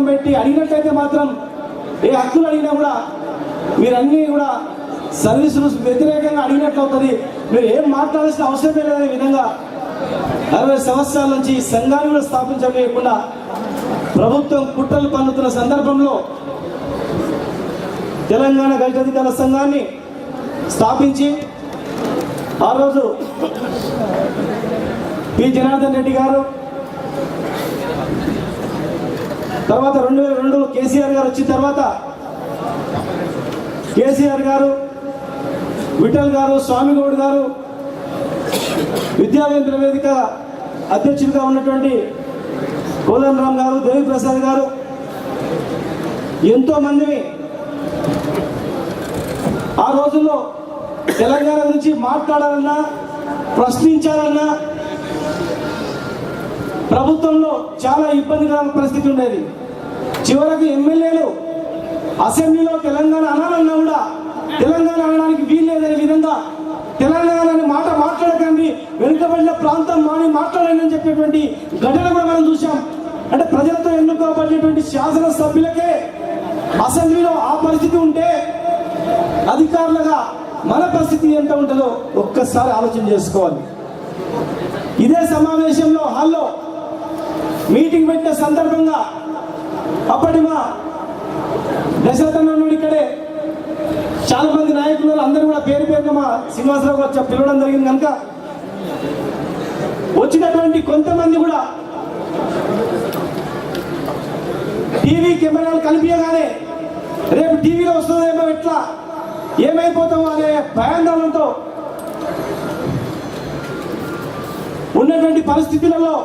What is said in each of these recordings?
పెట్టి అడిగినట్లయితే మాత్రం ఏ హక్కులు అడిగినా కూడా మీరన్నీ కూడా సర్వీసులు వ్యతిరేకంగా అడిగినట్లు అవుతుంది. మీరు ఏం మాట్లాడాల్సిన అవసరమే లేదనే విధంగా 60 సంవత్సరాల నుంచి సంఘాన్ని కూడా స్థాపించలేకుండా ప్రభుత్వం కుట్రలు పన్నుతున్న సందర్భంలో తెలంగాణ గైడ్ అధికారుల సంఘాన్ని స్థాపించి ఆ రోజు పి జనార్దన్ రెడ్డి గారు, తర్వాత 2002లో కేసీఆర్ గారు వచ్చిన తర్వాత కేసీఆర్ గారు, విఠల్ గారు, స్వామిగౌడ్ గారు, విద్యావేంద్ర వేదిక అధ్యక్షుడిగా ఉన్నటువంటి కోదండరామ్ గారు, దేవి ప్రసాద్ గారు ఎంతో మందిని ఆ రోజుల్లో తెలంగాణ గురించి మాట్లాడాలన్నా ప్రశ్నించాలన్నా ప్రభుత్వంలో చాలా ఇబ్బందికరమైన పరిస్థితి ఉండేది. చివరకు ఎమ్మెల్యేలు అసెంబ్లీలో తెలంగాణ అనాలన్నా కూడా తెలంగాణ అనడానికి వీల్లేదనే విధంగా తెలంగాణ అనే మాట మాట్లాడకండి, వెనుకబడిన ప్రాంతం మాని మాట్లాడండి అని చెప్పేటువంటి ఘటన కూడా మనం చూసాం. అంటే ప్రజలతో ఎన్నుకోబడినటువంటి శాసనసభ్యులకే అసెంబ్లీలో ఆ పరిస్థితి ఉంటే అధికారులుగా మన పరిస్థితి ఎంత ఉంటుందో ఒక్కసారి ఆలోచన చేసుకోవాలి. ఇదే సమావేశంలో హాల్లో మీటింగ్ పెట్టిన సందర్భంగా అప్పటి మా దశరథన్ ఇక్కడే చాలా మంది నాయకులు అందరూ కూడా పేరు పేరున మా శ్రీనివాసరావు గారు పిలవడం జరిగింది. కనుక వచ్చినటువంటి కొంతమంది కూడా టీవీ కెమెరాలు కనిపించగానే రేపు టీవీలో వస్తుందేమో, ఎట్లా ఏమైపోతామో అనే భయాందోళనతో ఉన్నటువంటి పరిస్థితులలో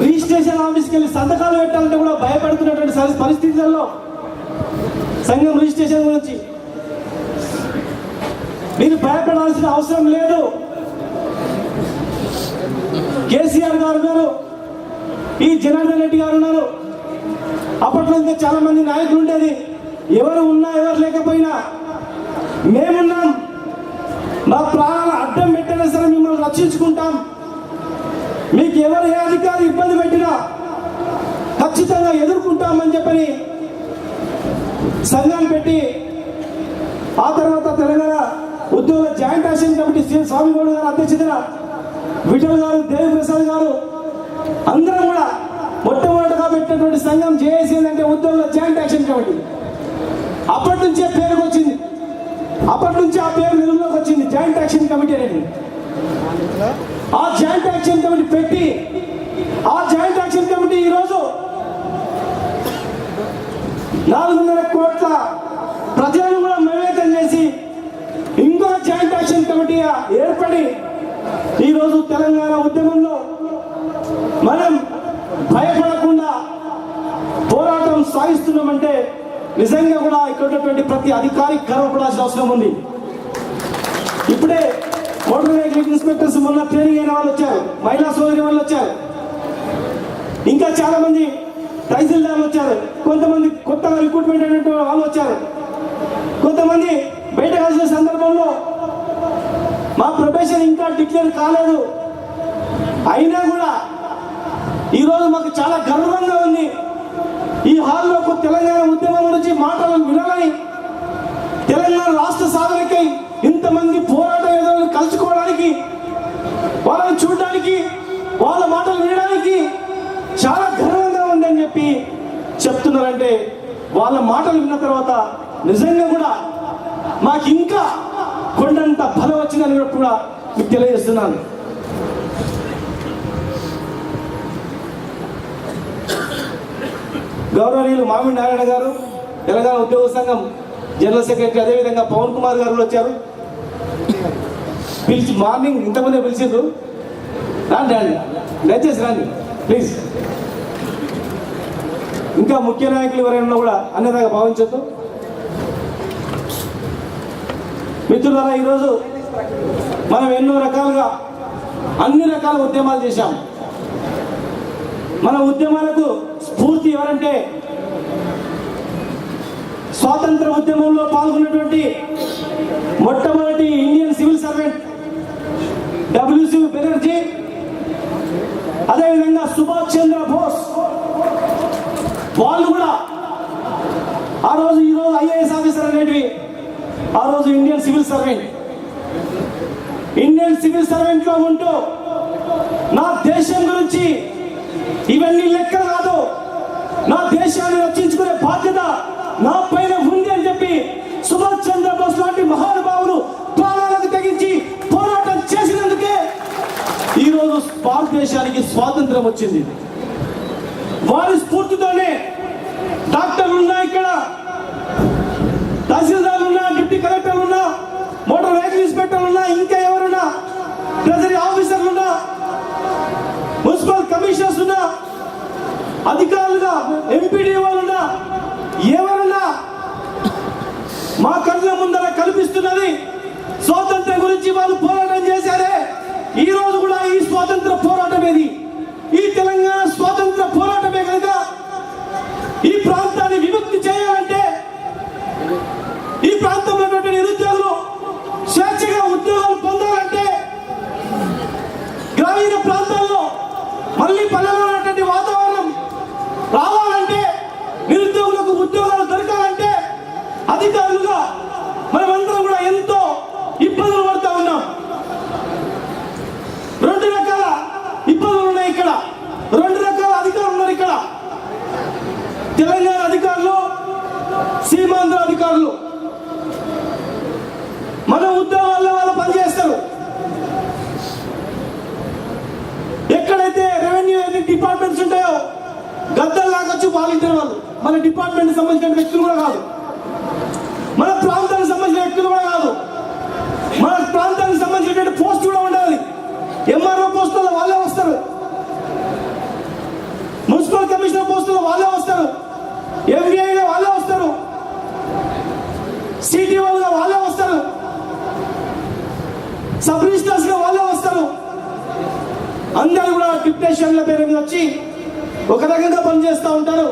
రిజిస్ట్రేషన్ ఆఫీస్కి వెళ్ళి సంతకాలు పెట్టాలంటే కూడా భయపడుతున్నటువంటి పరిస్థితులలో సంఘం రిజిస్ట్రేషన్ గురించి మీరు భయపడాల్సిన అవసరం లేదు. కేసీఆర్ గారు ఉన్నారు, ఈ జనార్దన్ రెడ్డి గారు ఉన్నారు. అప్పట్లో ఇంకా చాలా మంది నాయకులు ఉండేది. ఎవరు ఉన్నా ఎవరు లేకపోయినా మేమున్నాం, మా ప్రాణాల అడ్డం పెట్టినా సరే మిమ్మల్ని రక్షించుకుంటాం. మీకు ఎవరు ఏ అధికారి ఇబ్బంది పెట్టినా ఖచ్చితంగా ఎదుర్కొంటామని చెప్పని సంఘాన్ని పెట్టి ఆ తర్వాత తెలంగాణ ఉద్యోగుల జాయింట్ యాక్షన్ కమిటీ స్వామిగౌడ్ గారు అధ్యక్షతన విఠల్ గారు, దేవి ప్రసాద్ గారు అందరం కూడా మొట్టమొదటిగా పెట్టినటువంటి సంఘం జేఏసీ అంటే ఉద్యోగుల జాయింట్ యాక్షన్ కమిటీ. అప్పటి నుంచే పేరుకు వచ్చింది, అప్పటి నుంచి ఆ పేరు నిలువులోకి వచ్చింది జాయింట్ యాక్షన్ కమిటీ అనేది. ఆ జాయింట్ యాక్షన్ కమిటీ పెట్టి ఆ జాయింట్ యాక్షన్ కమిటీ ఈరోజు 4.5 కోట్ల ప్రజలను కూడా మమేకం చేసి ఇంకో జాయింట్ యాక్షన్ కమిటీ ఏర్పడి ఈరోజు తెలంగాణ ఉద్యమంలో మనం భయపడకుండా పోరాటం సాగిస్తున్నామంటే నిజంగా కూడా ఇక్కడ ఉన్నటువంటి ప్రతి అధికారి గర్వపడాల్సిన అవసరం ఉంది. ఇప్పుడే మోటార్ వెహికల్ ఇన్స్పెక్టర్స్ మొన్న ట్రైనింగ్ అయిన వాళ్ళు వచ్చారు, మహిళా సోదరి వాళ్ళు వచ్చారు, ఇంకా చాలా మంది తహసీల్దార్లు వచ్చారు, కొంతమంది కొత్తగా రిక్రూట్మెంట్ అయినటువంటి వాళ్ళు వచ్చారు, కొంతమంది బయట కలిసిన సందర్భంలో మా ప్రొఫెషన్ ఇంకా డిక్లేర్ కాలేదు అయినా కూడా ఈరోజు మాకు చాలా గర్వంగా ఉంది. ఈ హాల్లో తెలంగాణ ఉద్యమం గురించి మాటలను వినాలని, తెలంగాణ రాష్ట్ర సాధనకై ఇంతమంది పోరాట యోధులను కలుసుకోవడానికి, వాళ్ళని చూడడానికి, వాళ్ళ మాటలు వినడానికి చాలా గర్వంగా ఉందని చెప్పి చెప్తున్నారంటే వాళ్ళ మాటలు విన్న తర్వాత నిజంగా కూడా మాకు ఇంకా కొండంత బలం వచ్చిందని కూడా మీకు తెలియజేస్తున్నాను. గౌరవనీయులు మామిడి నారాయణ గారు, తెలంగాణ ఉద్యోగ సంఘం జనరల్ సెక్రటరీ, అదేవిధంగా పవన్ కుమార్ గారు వచ్చారు. పిలిచి మార్నింగ్ ఇంతమంది పిలిచిండ్రు, రండి రండి దయచేసి రండి ప్లీజ్. ఇంకా ముఖ్య నాయకులు ఎవరైనా కూడా అన్నదాకా భావించద్దు. మిత్రులారా, ఈరోజు మనం ఎన్నో రకాలుగా అన్ని రకాల ఉద్యమాలు చేశాం. మన ఉద్యమాలకు స్ఫూర్తి ఎవరంటే స్వాతంత్ర ఉద్యమంలో పాల్గొన్నటువంటి మొట్టమొదటి Indian civil servant WC Banerjee, అదేవిధంగా సుభాష్ చంద్ర బోస్, వాళ్ళు కూడా ఆ రోజు ఈరోజు ఐఏఎస్ ఆఫీసర్ అనేటివి ఆ రోజు ఇండియన్ సివిల్ సర్వెంట్ లో ఉంటూ నా దేశం గురించి ఇవన్నీ లెక్క కాదు, నా దేశాన్ని రక్షించుకునే బాధ్యత నా పైన ఉంది అని చెప్పి సుభాష్ చంద్రబోస్ లాంటి మహానుభావులు ప్రాణాలకు తెగించి పోరాటం చేసినందుకే ఈరోజు భారతదేశానికి స్వాతంత్రం వచ్చింది. వారి స్ఫూర్తితోనే డాక్టర్లు ఉన్నా, ఇక్కడ తహసీల్దార్లు ఉన్నా, డిప్యూటీ కలెక్టర్లు ఉన్నా, మోటార్ వెహికల్ ఇన్స్పెక్టర్లు ఉన్నా, ఇంకా ఎవరున్నా, ట్రెజరీ ఆఫీసర్లు ఉన్నా, మున్సిపల్ కమిషనర్స్ ఉన్నా, అధికారులుగా ఎంపీడీఓలు ఉన్నా, ఎవరున్నా మా కళ్ళ ముందర కల్పిస్తున్నది స్వాతంత్రం గురించి వాళ్ళు పోరాటం చేశారే. ఈ రోజు కూడా ఈ స్వాతంత్ర పోరాటమేది, ఈ తెలంగాణ స్వాతంత్ర పోరాటమే కనుక ఈ ప్రాంతాన్ని విముక్తి చేయాలంటే, ఈ ప్రాంతంలో నిరుద్యోగులు స్వేచ్ఛగా ఉద్యోగాలు పొందాలంటే, గ్రామీణ ప్రాంతాల్లో మళ్ళీ పల్లెల్లో ఉన్నటువంటి వాతావరణం రావాలంటే, నిరుద్యోగులకు ఉద్యోగాలు దొరకాలంటే అధికారులుగా మనమందరం కూడా ఎంతో ఇబ్బందులు పడుతూ ఉన్నాం. రెండు రకాల ఇబ్బందులు ఉన్నాయి ఇక్కడ, రెండు రకాల అధికారులు ఉన్నారు ఇక్కడ. తెలంగాణ అధికారులు, సీమాంధ్ర అధికారులు. మన ఉద్యోగాల్లో వాళ్ళు పనిచేస్తారు. ఎక్కడైతే రెవెన్యూ డిపార్ట్మెంట్స్ ఉంటాయో గద్దలు లాగొచ్చు వాలంటీర్ వాళ్ళు. మన డిపార్ట్మెంట్ సంబంధించిన వ్యక్తులు కూడా కాదు, మన ప్రాంతానికి సంబంధించిన వ్యక్తులు కూడా కాదు, మన ప్రాంతానికి సంబంధించిన పోస్ట్ కూడా ఉండాలి. ఎంఆర్ఓ పోస్టుల్లో వాళ్ళే వస్తారు, మున్సిపల్ కమిషనర్ పోస్టుల్లో వాళ్ళే వస్తారు, ఎంబీఐగా వాళ్ళే వస్తారు, సిటీఓలుగా వాళ్ళే వస్తారు, సబ్ రిజిస్టర్స్ గా వాళ్ళే వస్తారు. అందరూ కూడా డిప్యుటేషన్ల పేరు మీద వచ్చి ఒక రకంగా పనిచేస్తూ ఉంటారు.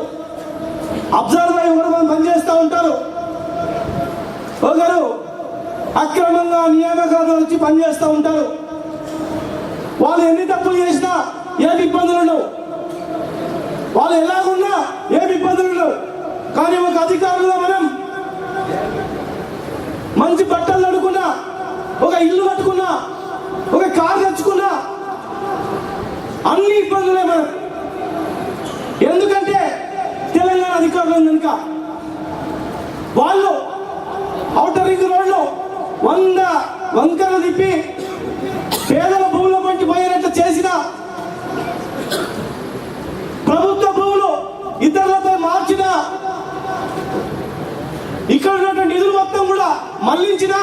అబ్జర్వ్ అయ్యి ఒకరు పనిచేస్తూ ఉంటారు, ఒకరు అక్రమంగా నియామకాలు వచ్చి పనిచేస్తూ ఉంటారు. వాళ్ళు ఎన్ని తప్పులు చేసినా ఏమి ఇబ్బందులు ఉండవు, వాళ్ళు ఎలాగున్నా ఏమి ఇబ్బందులు ఉండవు. కానీ ఒక అధికారులుగా మనం మంచి బట్టలు అడుకున్నా, ఒక ఇల్లు కట్టుకున్నా, ఒక కారు తెచ్చుకున్నా అన్ని ఇబ్బందులే మనం. ఎందుకంటే తెలంగాణ అధికారులు కనుక వాళ్ళు ఔటర్ రింగ్ రోడ్లో 100 వంకరలు తిప్పి పేదల భూముల పట్టి పోయినట్లు చేసిన, ప్రభుత్వ భూములు ఇతరులపై మార్చిన, ఇక్కడ ఉన్నటువంటి నిధులు మొత్తం కూడా మళ్లించిన,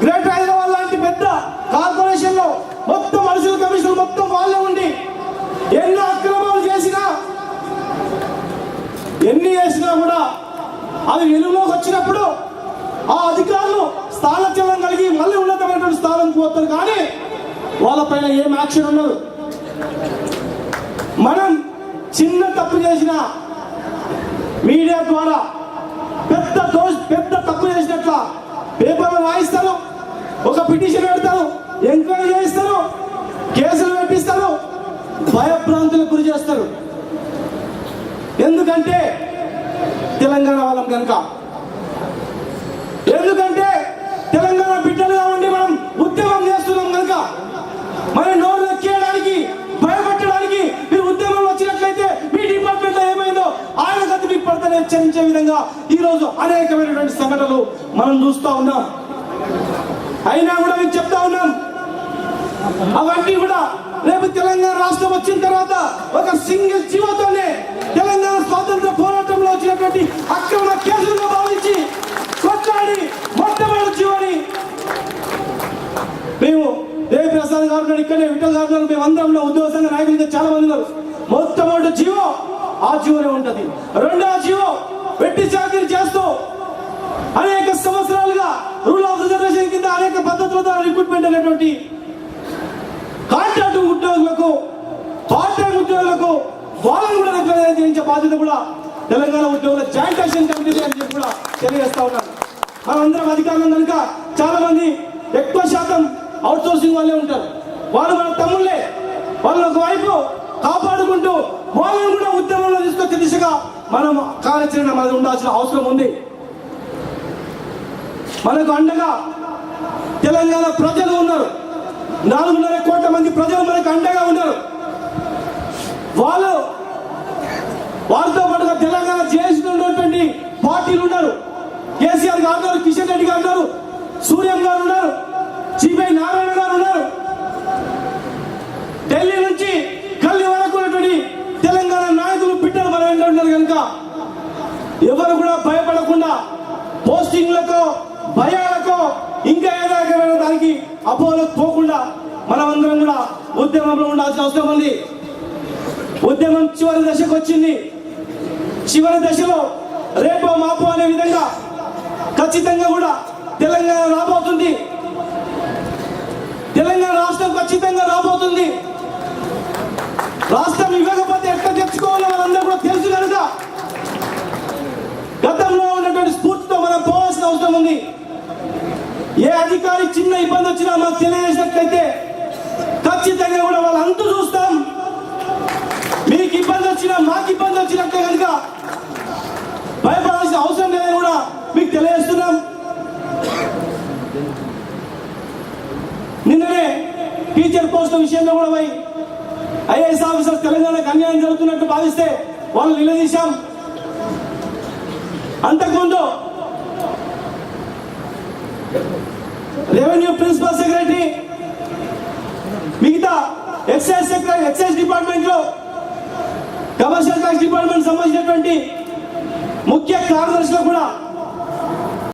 గ్రేటర్ హైదరాబాద్ లాంటి పెద్ద కార్పొరేషన్ లో మొత్తం అడిషనల్ కమిషనర్ మొత్తం వాళ్ళే ఉండి ఎన్ని అక్రమాలు చేసినా, ఎన్ని చేసినా కూడా అవి వెలుగులోకి వచ్చినప్పుడు ఆ అధికారులు స్థానచలనం కలిగి మళ్ళీ ఉన్నతమైనటువంటి స్థానం పోతారు. కానీ వాళ్ళపైన ఏం యాక్షన్ ఉండదు. మనం చిన్న తప్పు చేసిన మీడియా ద్వారా పెద్ద తప్పు చేసినట్ల పేపర్లు రాయిస్తారు, ఒక పిటిషన్ పెడతారు, ఎంక్వైరీ చేస్తారు, కేసులు పెట్టిస్తారు, భయభ్రాంతులకు గురి చేస్తారు. ఎందుకంటే తెలంగాణ వాళ్ళం కనుక, ఎందుకంటే తెలంగాణ బిడ్డలుగా ఉండి మనం ఉద్యమం చేస్తున్నాం కనుక, మన నోరు ఎక్కేయడానికి భయపెట్టడానికి మీరు ఉద్యమం వచ్చినట్లయితే మీ డిపార్ట్మెంట్ లో ఏమైందో ఆయన గతి మీకు పడతానే హెచ్చరించే విధంగా ఈ రోజు అనేకమైనటువంటి సంఘటనలు మనం చూస్తూ ఉన్నాం. అయినా కూడా మీకు చెప్తా ఉన్నాం, అవన్నీ కూడా రేపు తెలంగాణ రాష్ట్రం వచ్చిన తర్వాత ఒక సింగిల్ జీవోతోనే తెలంగాణ స్వాతంత్ర పోరాటంలో వచ్చినటువంటి అక్రమ కేసులుగా భావించి కొట్లాడి మొట్టమొదటి జీవోని మేము దేవి ప్రసాద్ గారు ఇక్కడే విఠల్ గారు మేము అందరం ఉద్యోగ సంఘ నాయకులు చాలా మంది ఉన్నారు. మొట్టమొదటి జీవో ఆ జీవోనే ఉంటది. రెండవ జీవో వెట్టి చాకరీ చేస్తూ అనేక సంవత్సరాలుగా రూల్ ఆఫ్ రిజర్వేషన్ కింద అనేక పద్ధతుల ద్వారా రిక్రూట్మెంట్ అనేటువంటి కాంట్రాక్ట్ ఉద్యోగులకు, పార్ట్ టైం ఉద్యోగులకు వాళ్ళని కూడా రికగ్నైజ్ చేయించే బాధ్యత కూడా తెలంగాణ ఉద్యోగుల జాయింట్ యాక్షన్ కమిటీ అని చెప్పి కూడా తెలియజేస్తా ఉన్నాను. మనందరం అధికారులు కనుక చాలా మంది ఎక్కువ శాతం అవుట్ సోర్సింగ్ వాళ్ళే ఉంటారు. వాళ్ళు మన తమ్ముళ్ళే, వాళ్ళని ఒకవైపు కాపాడుకుంటూ వాళ్ళని కూడా ఉద్యమంలో తీసుకొచ్చే సాధించే దిశగా మనం కార్యాచరణ మనది ఉండాల్సిన అవసరం ఉంది. మనకు అండగా తెలంగాణ ప్రజలు ఉన్నారు. 4.5 కోట్ల మంది ప్రజలు మనకు అండగా ఉన్నారు. వారితో పాటుగా తెలంగాణ చేస్తున్నటువంటి పార్టీలు ఉన్నారు. కేసీఆర్ గారు ఉన్నారు, కిషన్ రెడ్డి గారు ఉన్నారు, సూర్యం గారు ఉన్నారు, సిబిఐ నారాయణ గారు ఉన్నారు. ఢిల్లీ నుంచి కల్లి వరకు ఉన్నటువంటి తెలంగాణ నాయకులు బిడ్డలు మన వెంట ఉన్నారు. కనుక ఎవరు కూడా భయపడకుండా పోస్టింగ్లకో భయాలకో ఇంకా ఏదైనా దానికి అపోహలకు పోకుండా మనమందరం కూడా ఉద్యమంలో ఉండాల్సిన అవసరం ఉంది. ఉద్యమం చివరి దశకు వచ్చింది. చివరి దశలో రేపో మాపో అనే విధంగా ఖచ్చితంగా కూడా తెలంగాణ రాబోతుంది. తెలంగాణ రాష్ట్రం ఖచ్చితంగా రాబోతుంది. రాష్ట్రం ఇవ్వకపోతే ఎట్లా తెచ్చుకోవాలో వాళ్ళందరూ కూడా తెలుసు కనుక గతంలో ఉన్నటువంటి స్ఫూర్తితో మనం పోవాల్సిన అవసరం ఉంది. ఏ అధికారి చిన్న ఇబ్బంది వచ్చినా మాకు తెలియజేసినట్లయితే ఖచ్చితంగా కూడా వాళ్ళ అంతు చూస్తాం. మీకు ఇబ్బంది వచ్చినా మాకు ఇబ్బంది వచ్చినట్లే కనుక భయపడాల్సిన అవసరం లేదని కూడా మీకు తెలియజేస్తున్నాం. నిన్ననే టీచర్ పోస్టుల విషయంలో కూడా పోయి ఐఏఎస్ ఆఫీసర్ తెలంగాణకు అన్యాయం జరుగుతున్నట్టు భావిస్తే వాళ్ళు నిలదీశాం. అంతకుముందు రెవెన్యూ ప్రిన్సిపల్ సెక్రటరీ, మిగతా ఎక్సైజ్ డిపార్ట్మెంట్ లో కమర్షియల్ ట్యాక్స్ డిపార్ట్మెంట్ సంబంధించినటువంటి ముఖ్య కార్యదర్శులు కూడా